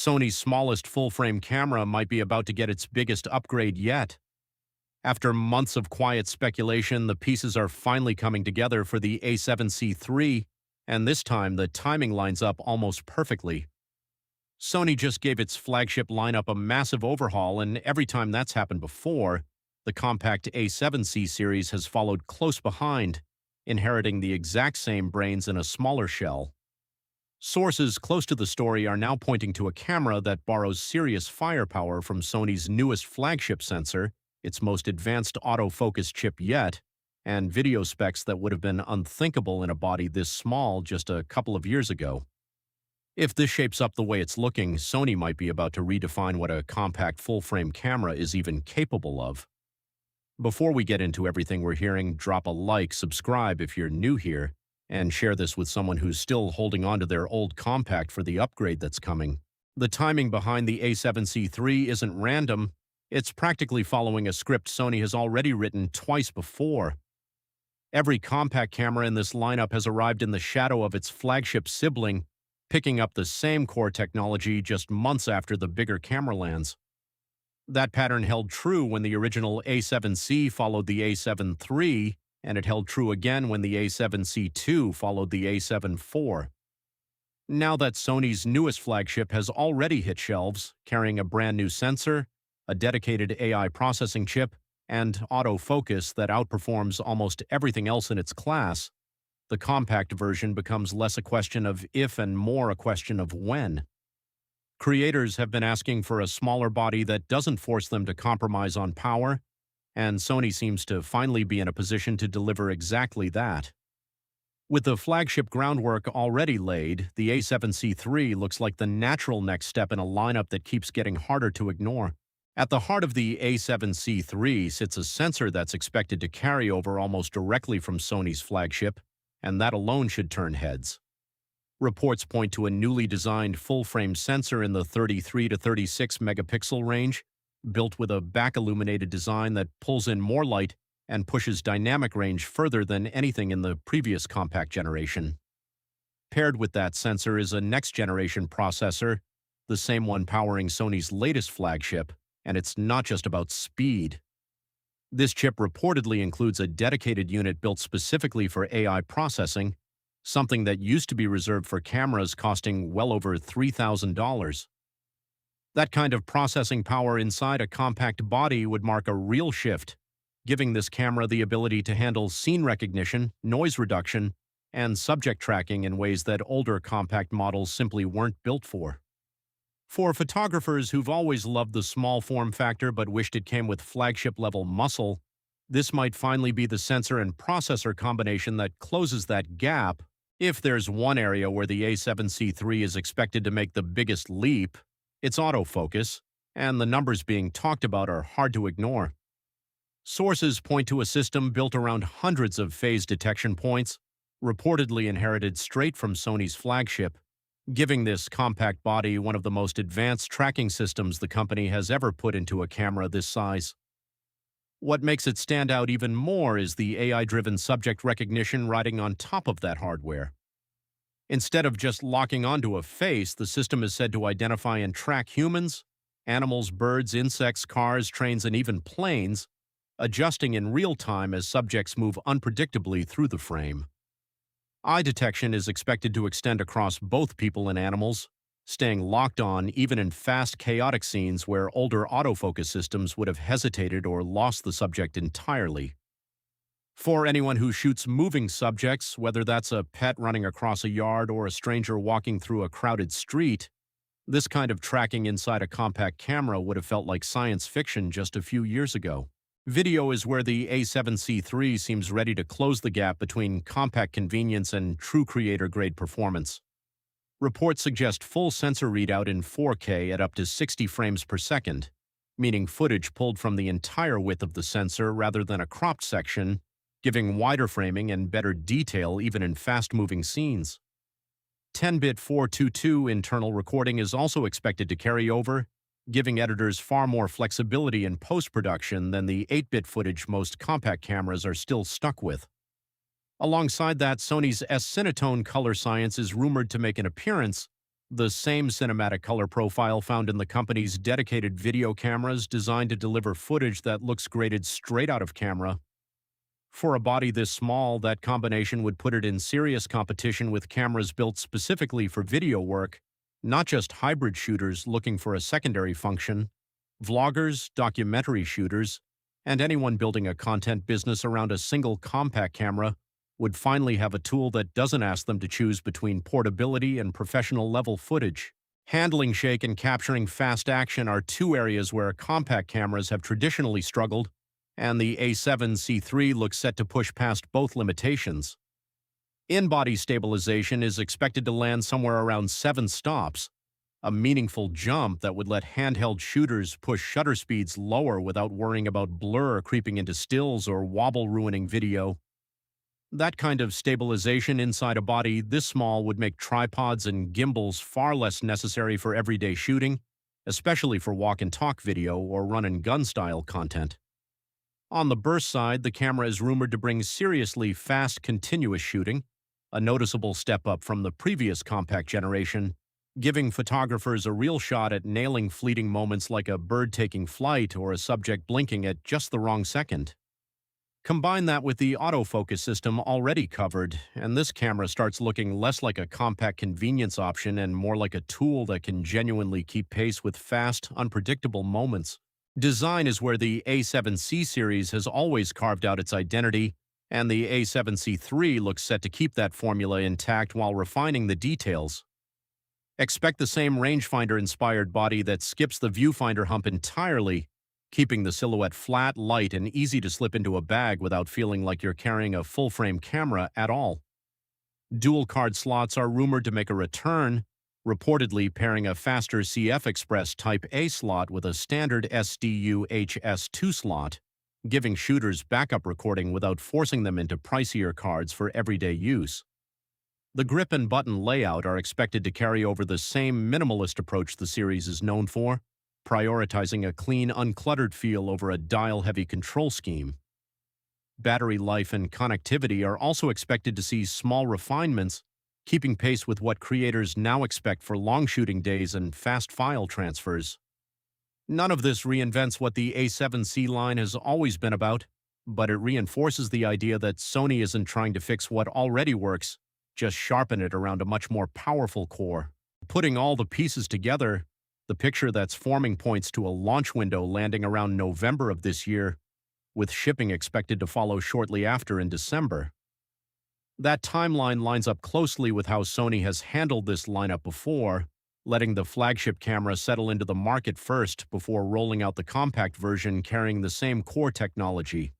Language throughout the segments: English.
Sony's smallest full-frame camera might be about to get its biggest upgrade yet. After months of quiet speculation, the pieces are finally coming together for the A7C III, and this time the timing lines up almost perfectly. Sony just gave its flagship lineup a massive overhaul, and every time that's happened before, the compact A7C series has followed close behind, inheriting the exact same brains in a smaller shell. Sources close to the story are now pointing to a camera that borrows serious firepower from Sony's newest flagship sensor, its most advanced autofocus chip yet, and video specs that would have been unthinkable in a body this small just a couple of years ago. If this shapes up the way it's looking, Sony might be about to redefine what a compact full-frame camera is even capable of. Before we get into everything we're hearing, drop a like, subscribe if you're new here, and share this with someone who's still holding on to their old compact for the upgrade that's coming. The timing behind the A7C III isn't random. It's practically following a script Sony has already written twice before. Every compact camera in this lineup has arrived in the shadow of its flagship sibling, picking up the same core technology just months after the bigger camera lands. That pattern held true when the original A7C followed the A7 III, and it held true again when the A7C II followed the A7 IV. Now that Sony's newest flagship has already hit shelves, carrying a brand new sensor, a dedicated AI processing chip, and autofocus that outperforms almost everything else in its class, the compact version becomes less a question of if and more a question of when. Creators have been asking for a smaller body that doesn't force them to compromise on power, and Sony seems to finally be in a position to deliver exactly that. With the flagship groundwork already laid, the A7C III looks like the natural next step in a lineup that keeps getting harder to ignore. At the heart of the A7C III sits a sensor that's expected to carry over almost directly from Sony's flagship, and that alone should turn heads. Reports point to a newly designed full-frame sensor in the 33 to 36 megapixel range, built with a back-illuminated design that pulls in more light and pushes dynamic range further than anything in the previous compact generation. Paired with that sensor is a next-generation processor, the same one powering Sony's latest flagship, and it's not just about speed. This chip reportedly includes a dedicated unit built specifically for AI processing, something that used to be reserved for cameras costing well over $3,000. That kind of processing power inside a compact body would mark a real shift, giving this camera the ability to handle scene recognition, noise reduction, and subject tracking in ways that older compact models simply weren't built for. For photographers who've always loved the small form factor but wished it came with flagship-level muscle, this might finally be the sensor and processor combination that closes that gap. If there's one area where the A7C III is expected to make the biggest leap, it's autofocus, and the numbers being talked about are hard to ignore. Sources point to a system built around hundreds of phase detection points, reportedly inherited straight from Sony's flagship, giving this compact body one of the most advanced tracking systems the company has ever put into a camera this size. What makes it stand out even more is the AI-driven subject recognition riding on top of that hardware. Instead of just locking onto a face, the system is said to identify and track humans, animals, birds, insects, cars, trains, and even planes, adjusting in real time as subjects move unpredictably through the frame. Eye detection is expected to extend across both people and animals, staying locked on even in fast, chaotic scenes where older autofocus systems would have hesitated or lost the subject entirely. For anyone who shoots moving subjects, whether that's a pet running across a yard or a stranger walking through a crowded street, this kind of tracking inside a compact camera would have felt like science fiction just a few years ago. Video is where the A7C III seems ready to close the gap between compact convenience and true creator-grade performance. Reports suggest full sensor readout in 4K at up to 60 frames per second, meaning footage pulled from the entire width of the sensor rather than a cropped section, giving wider framing and better detail even in fast-moving scenes. 10-bit 422 internal recording is also expected to carry over, giving editors far more flexibility in post-production than the 8-bit footage most compact cameras are still stuck with. Alongside that, Sony's S-Cinetone color science is rumored to make an appearance, The same cinematic color profile found in the company's dedicated video cameras designed to deliver footage that looks graded straight out of camera. For a body this small, that combination would put it in serious competition with cameras built specifically for video work, not just hybrid shooters looking for a secondary function, vloggers, documentary shooters, and anyone building a content business around a single compact camera would finally have a tool that doesn't ask them to choose between portability and professional level footage. Handling shake and capturing fast action are two areas where compact cameras have traditionally struggled, and the A7C III looks set to push past both limitations. In-body stabilization is expected to land somewhere around 7 stops, a meaningful jump that would let handheld shooters push shutter speeds lower without worrying about blur creeping into stills or wobble ruining video. That kind of stabilization inside a body this small would make tripods and gimbals far less necessary for everyday shooting, especially for walk-and-talk video or run-and-gun style content. On the burst side, the camera is rumored to bring seriously fast, continuous shooting, a noticeable step up from the previous compact generation, giving photographers a real shot at nailing fleeting moments like a bird taking flight or a subject blinking at just the wrong second. Combine that with the autofocus system already covered, and this camera starts looking less like a compact convenience option and more like a tool that can genuinely keep pace with fast, unpredictable moments. Design is where the A7C series has always carved out its identity, and the A7C III looks set to keep that formula intact while refining the details. Expect the same rangefinder-inspired body that skips the viewfinder hump entirely, keeping the silhouette flat, light, and easy to slip into a bag without feeling like you're carrying a full-frame camera at all. Dual card slots are rumored to make a return, reportedly pairing a faster CF Express Type A slot with a standard SDU-HS2 slot, giving shooters backup recording without forcing them into pricier cards for everyday use. The grip and button layout are expected to carry over the same minimalist approach the series is known for, prioritizing a clean, uncluttered feel over a dial-heavy control scheme. Battery life and connectivity are also expected to see small refinements, keeping pace with what creators now expect for long shooting days and fast file transfers. None of this reinvents what the A7C line has always been about, but it reinforces the idea that Sony isn't trying to fix what already works, just sharpen it around a much more powerful core. Putting all the pieces together, the picture that's forming points to a launch window landing around November of this year, with shipping expected to follow shortly after in December. That timeline lines up closely with how Sony has handled this lineup before, letting the flagship camera settle into the market first before rolling out the compact version carrying the same core technology.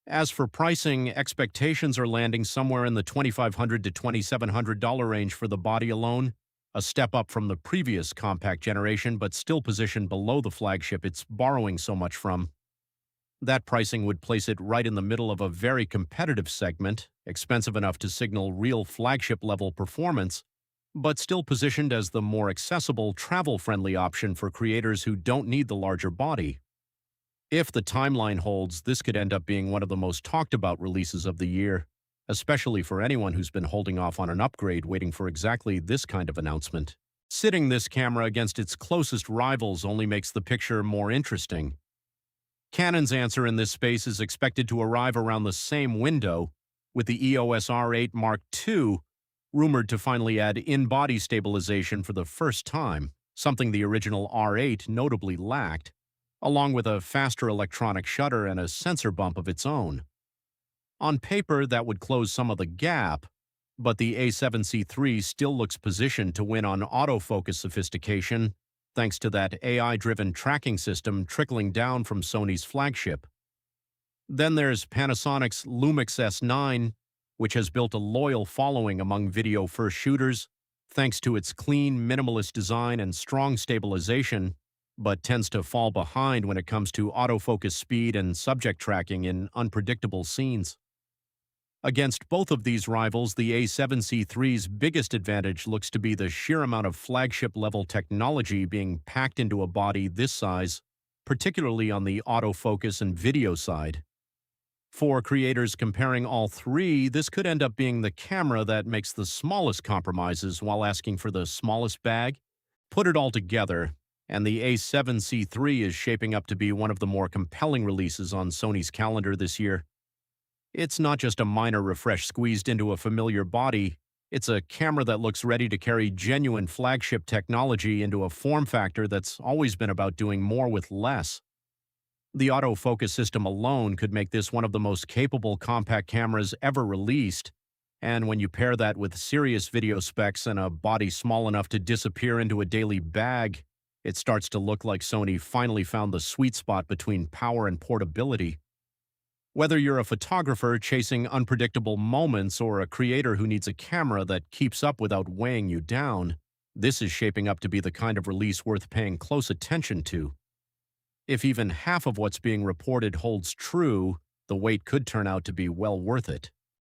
As for pricing, expectations are landing somewhere in the $2,500 to $2,700 range for the body alone, a step up from the previous compact generation but still positioned below the flagship it's borrowing so much from. That pricing would place it right in the middle of a very competitive segment, expensive enough to signal real flagship-level performance, but still positioned as the more accessible, travel-friendly option for creators who don't need the larger body. If the timeline holds, this could end up being one of the most talked-about releases of the year, especially for anyone who's been holding off on an upgrade waiting for exactly this kind of announcement. Sitting this camera against its closest rivals only makes the picture more interesting. Canon's answer in this space is expected to arrive around the same window, with the EOS R8 Mark II rumored to finally add in-body stabilization for the first time, something the original R8 notably lacked, along with a faster electronic shutter and a sensor bump of its own. On paper, that would close some of the gap, but the A7C III still looks positioned to win on autofocus sophistication, thanks to that AI-driven tracking system trickling down from Sony's flagship. Then there's Panasonic's Lumix S9, which has built a loyal following among video-first shooters, thanks to its clean, minimalist design and strong stabilization, but tends to fall behind when it comes to autofocus speed and subject tracking in unpredictable scenes. Against both of these rivals, the A7C III's biggest advantage looks to be the sheer amount of flagship-level technology being packed into a body this size, particularly on the autofocus and video side. For creators comparing all three, this could end up being the camera that makes the smallest compromises while asking for the smallest bag. Put it all together, and the A7C III is shaping up to be one of the more compelling releases on Sony's calendar this year. It's not just a minor refresh squeezed into a familiar body, it's a camera that looks ready to carry genuine flagship technology into a form factor that's always been about doing more with less. The autofocus system alone could make this one of the most capable compact cameras ever released, and when you pair that with serious video specs and a body small enough to disappear into a daily bag, it starts to look like Sony finally found the sweet spot between power and portability. Whether you're a photographer chasing unpredictable moments or a creator who needs a camera that keeps up without weighing you down, this is shaping up to be the kind of release worth paying close attention to. If even half of what's being reported holds true, the wait could turn out to be well worth it.